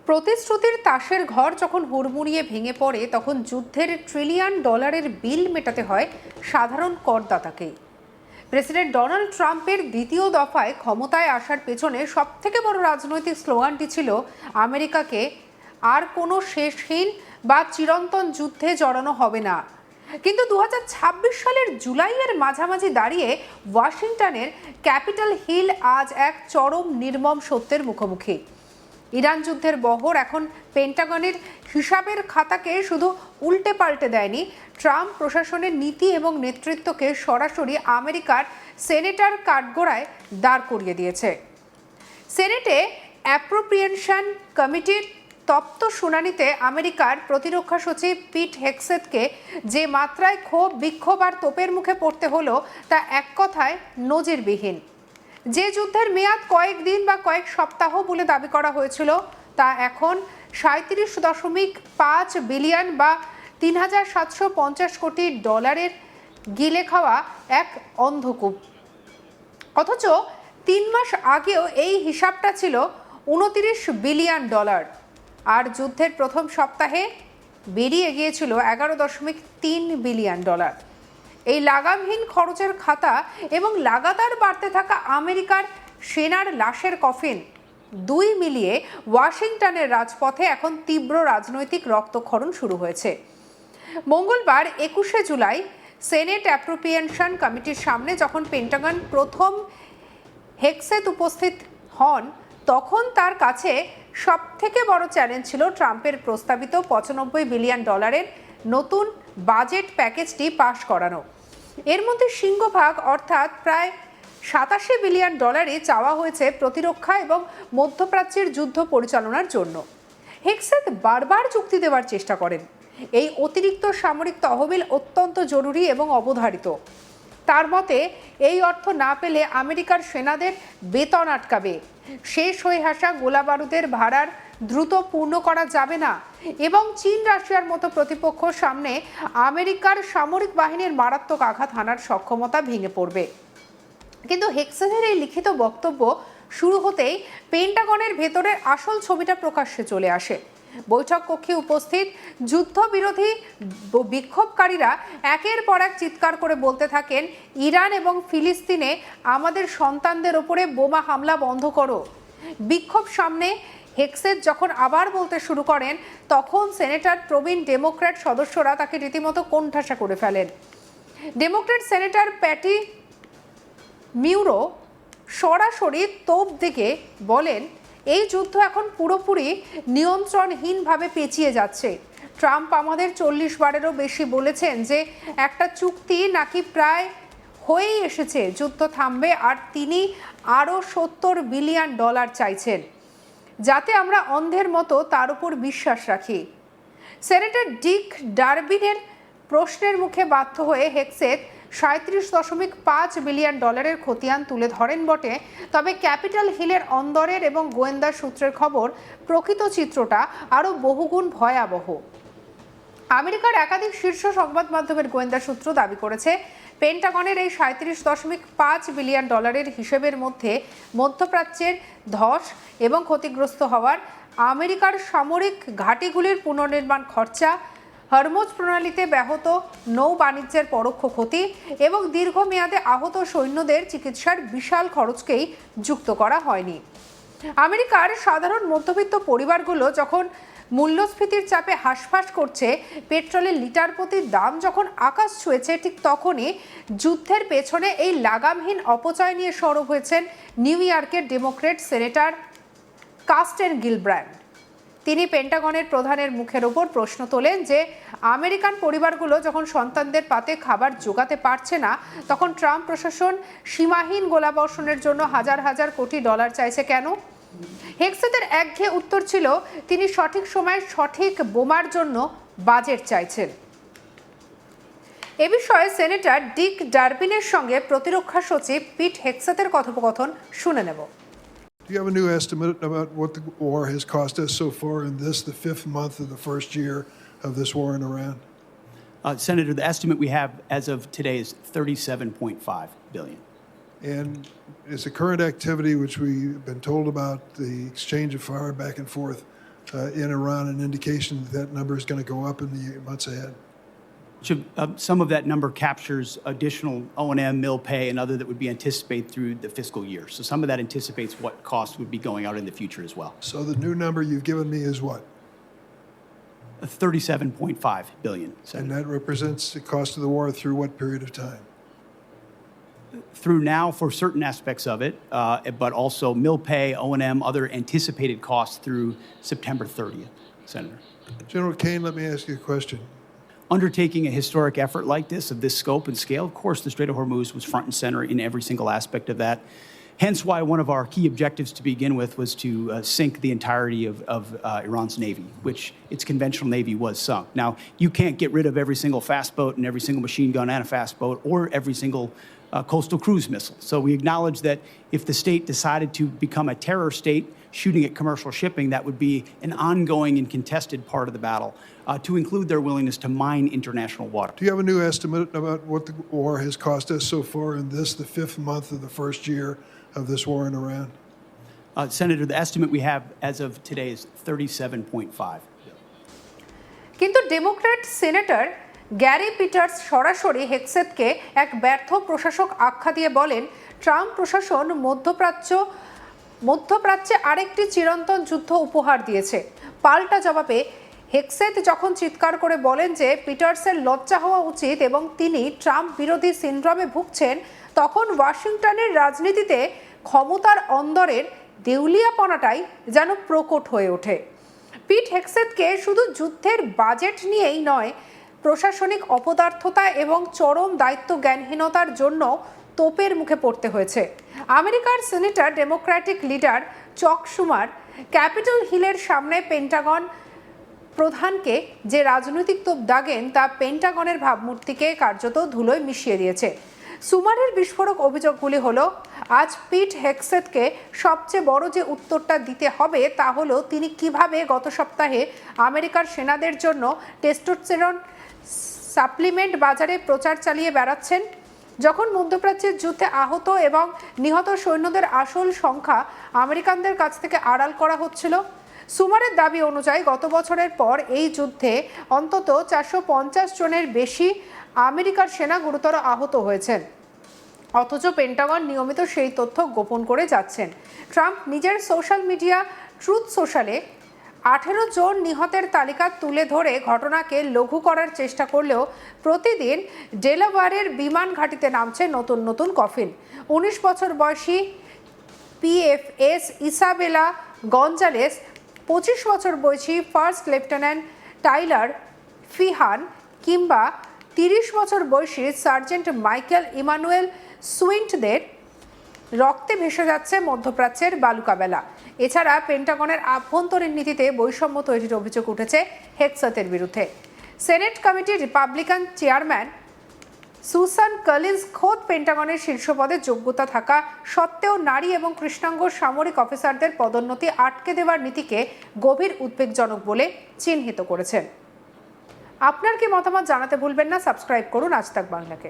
প্রতিশ্রুতির তাসের ঘর যখন হুড়মুড়িয়ে ভেঙে পড়ে তখন যুদ্ধের ট্রিলিয়ন ডলারের বিল মেটাতে হয় সাধারণ করদাতাকেই। প্রেসিডেন্ট ডোনাল্ড ট্রাম্পের দ্বিতীয় দফায় ক্ষমতায় আসার পেছনে সবথেকে বড় রাজনৈতিক স্লোগানটি ছিল আমেরিকাকে আর কোনো শেষহীন বা চিরন্তন যুদ্ধে জড়ানো হবে না। কিন্তু 2026 সালের জুলাইয়ের মাঝামাঝি দাঁড়িয়ে ওয়াশিংটনের ক্যাপিটাল হিল আজ এক চরম নির্মম সত্যের মুখোমুখি। ইরান যুদ্ধের বহর এখন পেন্টাগনের হিসাবের খাতাকে শুধু উল্টে পাল্টে দেয়নি, ট্রাম্প প্রশাসনের নীতি এবং নেতৃত্বকে সরাসরি আমেরিকার সেনেটার কাঠগড়ায় দাঁড় করিয়ে দিয়েছে। সেনেটে অ্যাপ্রোপ্রিয়েশন কমিটির তপ্ত শুনানিতে আমেরিকার প্রতিরক্ষা সচিব পিট হেগসেথকে যে মাত্রায় ক্ষোভ, বিক্ষোভ আর তোপের মুখে পড়তে হলো তা এক কথায় নজিরবিহীন। যে যুদ্ধের মেয়াদ কয়েকদিন বা কয়েক সপ্তাহ বলে দাবি করা হয়েছিল তা এখন 37.5 বিলিয়ন বা 3,750 কোটি ডলারের গিলে খাওয়া এক অন্ধকূপ। অথচ 3 মাস আগেও এই হিসাবটা ছিল 29 বিলিয়ন ডলার, আর যুদ্ধের প্রথম সপ্তাহে বেরিয়ে গিয়েছিল 11.3 বিলিয়ন ডলার। এই লাগামহীন খরচের খাতা এবং লাগাতার বাড়তে থাকা আমেরিকার সেনার লাশের কফিন দুই মিলিয়ে ওয়াশিংটনের রাজপথে এখন তীব্র রাজনৈতিক রক্তক্ষরণ শুরু হয়েছে। মঙ্গলবার 21শে জুলাই সেনেট অ্যাপ্রোপ্রিয়েশন কমিটির সামনে যখন পেন্টাগন প্রথম হেগসেথ উপস্থিত হন তখন তার কাছে সবথেকে বড় চ্যালেঞ্জ ছিল ট্রাম্পের প্রস্তাবিত 95 বিলিয়ন ডলারের নতুন বাজেট প্যাকেজটি পাশ করানো। এর মধ্যে সিংহভাগ অর্থাৎ প্রায় 87 বিলিয়ন ডলারই চাওয়া হয়েছে প্রতিরক্ষা এবং মধ্যপ্রাচ্যের যুদ্ধ পরিচালনার জন্য। হেগসেথ বারবার যুক্তি দেওয়ার চেষ্টা করেন এই অতিরিক্ত সামরিক তহবিল অত্যন্ত জরুরি এবং অবধারিত। তার মতে এই অর্থ না পেলে আমেরিকার সেনাদের বেতন আটকাবে, শেষ হয়ে আসা গোলাবারুদের ভাড়ার দ্রুত পূর্ণ করা যাবে না এবং চীন রাশিয়ার মতো প্রতিপক্ষ সামনে আমেরিকার সামরিক বাহিনীর মারাত্মক আঘাত হানার সক্ষমতা ভেঙে পড়বে। কিন্তু হেগসেথের এই লিখিত বক্তব্য শুরু হতেই পেন্টাগনের ভেতরের আসল ছবিটা প্রকাশ্যে চলে আসে। বৈঠক কক্ষে উপস্থিত যুদ্ধবিরোধী বিক্ষোভকারীরা একের পর এক চিৎকার করে বলতে থাকেন, ইরান এবং ফিলিস্তিনে আমাদের সন্তানদের ওপরে বোমা হামলা বন্ধ করো। বিক্ষোভ সামনে হেগসেথ যখন আবার বলতে শুরু করেন তখন সেনেটার প্রবীণ ডেমোক্র্যাট সদস্যরা তাকে রীতিমতো কোণঠাসা করে ফেলেন। ডেমোক্র্যাট সেনেটর প্যাটি মিউরো সরাসরি তোপ দিকে বলেন, এই যুদ্ধ এখন পুরোপুরি নিয়ন্ত্রণহীনভাবে পেঁচিয়ে যাচ্ছে। ট্রাম্প আমাদের 40 বারেরও বেশি বলেছেন যে একটা চুক্তি নাকি প্রায় হয়েই এসেছে, যুদ্ধ থামবে, আর তিনি আরও 70 বিলিয়ন ডলার চাইছেন যাতে আমরা অন্ধের মতো তার উপর বিশ্বাস রাখি। সেনেটর ডিক ডারবিনের প্রশ্নের মুখে বাধ্য হয়ে হেগসেথ 37.5 বিলিয়ন ডলারের খতিয়ান তুলে ধরেন বটে, তবে ক্যাপিটাল হিলের অন্দরের এবং গোয়েন্দা সূত্রের খবর প্রকৃত চিত্রটা আরও বহুগুণ ভয়াবহ। আমেরিকার একাধিক শীর্ষ সংবাদ মাধ্যমের গোয়েন্দা সূত্র দাবি করেছে পেন্টাগনের এই 37.5 বিলিয়ন ডলারের হিসেবের মধ্যে মধ্যপ্রাচ্যের ধস এবং ক্ষতিগ্রস্ত হওয়ার, আমেরিকার সামরিক ঘাঁটিগুলির পুনর্নির্মাণ খরচা, হরমুজ প্রণালীতে ব্যাহত নৌ বাণিজ্যের পরোক্ষ ক্ষতি এবং দীর্ঘমেয়াদে আহত সৈন্যদের চিকিৎসার বিশাল খরচকেই যুক্ত করা হয়নি। আমেরিকার সাধারণ মধ্যবিত্ত পরিবারগুলো যখন মূল্যস্ফীতির চাপে হাঁসফাঁস করছে, পেট্রোলের লিটার প্রতি দাম যখন আকাশ ছুঁয়েছে, ঠিক তখনই যুদ্ধের পেছনে এই লাগামহীন অপচয় নিয়ে সরব হয়েছেন নিউ ইয়র্কের ডেমোক্র্যাট সেনেটর কার্স্টেন গিলব্র্যান্ড। তিনি পেন্টাগনের প্রধানের মুখের ওপর প্রশ্ন তোলেন যে আমেরিকান পরিবারগুলো যখন সন্তানদের পাতে খাবার জোগাতে পারছে না তখন ট্রাম্প প্রশাসন সীমাহীন গোলাবর্ষণের জন্য হাজার হাজার কোটি ডলার চাইছে কেন? হেগসেথের একঘেয়ে উত্তর ছিল তিনি সঠিক সময়ে সঠিক বোমার জন্য বাজেট চাইছেন। এ বিষয়ে সেনেটর ডিক ডারবিনের সঙ্গে প্রতিরক্ষা সচিব পিট হেগসেথের কথোপকথন শুনে নেব। Do you have a new estimate about what the war has cost us so far in this, the 5th month of the first year of this war in Iran? Senator, the estimate we have as of today is $37.5 billion. And is the current activity, which we've been told about, the exchange of fire back and forth, in Iran an indication that that number is going to go up in the months ahead? Some of that number captures additional O&M, mill pay, and other that would be anticipated through the fiscal year. So some of that anticipates what costs would be going out in the future as well. So the new number you've given me is what? $37.5 billion. And Senator. that represents the cost of the war through what period of time? Through now for certain aspects of it, but also mill pay, O&M, other anticipated costs through September 30th, Senator. General Kane, let me ask you a question. Undertaking a historic effort like this, of this scope and scale, of course, the Strait of Hormuz was front and center in every single aspect of that. Hence why one of our key objectives to begin with was to sink the entirety of Iran's Navy, which its conventional Navy was sunk. Now, you can't get rid of every single fast boat and every single machine gun and a fast boat or every single coastal cruise missile. So we acknowledge that if the state decided to become a terror state, shooting at commercial shipping, that would be an ongoing and contested part of the battle, to include their willingness to mine international water. Do you have a new estimate about what the war has cost us so far in this, the 5th month of the first year of this war in Iran? Senator, the estimate we have as of today is 37.5. কিন্তু Democrat senator Gary Peter's সরাসরি হেক্সেথকে এক ব্যর্থ প্রশাসক আখ্যা দিয়ে বলেন, Trump প্রশাসন মধ্যপ্রাচ্যে আরেকটি চিরন্তন যুদ্ধ উপহার দিয়েছে। পাল্টা জবাবে হেক্সেথ যখন চিৎকার করে বলেন যে পিটার্সের লজ্জা হওয়া উচিত এবং তিনি ট্রাম্প বিরোধী সিনড্রোমে ভুগছেন, তখন ওয়াশিংটনের রাজনীতিতে ক্ষমতার অন্দরের দেউলিয়াপনাটাই যেন প্রকট হয়ে ওঠে। পিট হেক্সেথকে শুধু যুদ্ধের বাজেট নিয়েই নয়, প্রশাসনিক অপদার্থতা এবং চরম দায়িত্বজ্ঞানহীনতার জন্য তোপের মুখে পড়তে হয়েছে। আমেরিকার সিনেটর ডেমোক্র্যাটিক লিডার চক শুমার ক্যাপিটল হিলের সামনে পেন্টাগন প্রধানকে যে রাজনৈতিক তোপ দাগেন তা পেন্টাগনের ভাবমূর্তিকে কার্যত ধুলোয় মিশিয়ে দিয়েছে। সুমারের বিস্ফোরক অভিযোগগুলি হলো, আজ পিট হেক্সেথকে সবচেয়ে বড় যে উত্তরটা দিতে হবে তা হলো তিনি কিভাবে গত সপ্তাহে আমেরিকার সেনাদের জন্য টেস্টোস্টেরন সাপ্লিমেন্ট বাজারে প্রচার চালিয়ে বেড়াচ্ছেন, যখন মধ্যপ্রাচ্যের যুদ্ধে আহত এবং নিহত সৈন্যদের আসল সংখ্যা আমেরিকানদের কাছ থেকে আড়াল করা হচ্ছিল। সুমারের দাবি অনুযায়ী গত বছরের পর এই যুদ্ধে অন্তত 450 জনের বেশি আমেরিকার সেনা গুরুতর আহত হয়েছেন, অথচ পেন্টাগন নিয়মিত সেই তথ্য গোপন করে যাচ্ছেন। ট্রাম্প নিজের সোশ্যাল মিডিয়া ট্রুথ সোশ্যালে 18 জন নিহতের তালিকা তুলে ধরে ঘটনাকে লঘু করার চেষ্টা করলেও প্রতিদিন ডেলাওয়্যারের বিমান ঘাঁটিতে নামছে নতুন নতুন কফিন। 19 বছর বয়সী পিএফএস ইসাবেলা গঞ্জালেস, 25 বছর বয়সী ফার্স্ট লেফটেন্যান্ট টাইলার ফিহান কিংবা 30 বছর বয়সী সার্জেন্ট মাইকেল ইমানুয়েল সুইন্টদের রক্তে ভেসে যাচ্ছে মধ্যপ্রাচ্যের বালুকাবেলা। এছাড়া পেন্টাগনের আভ্যন্তরীণ নীতিতে বৈষম্য তৈরির অভিযোগ উঠেছে হেক্সেথের বিরুদ্ধে। সেনেট কমিটির রিপাবলিকান চেয়ারম্যান সুসান কলিন্স খোদ পেন্টাগনের শীর্ষ পদে যোগ্যতা থাকা সত্ত্বেও নারী এবং কৃষ্ণাঙ্গ সামরিক অফিসারদের পদোন্নতি আটকে দেওয়ার নীতিকে গভীর উদ্বেগজনক বলে চিহ্নিত করেছেন। আপনার কি মতামত জানাতে ভুলবেন না। সাবস্ক্রাইব করুন আজ তাক বাংলাকে।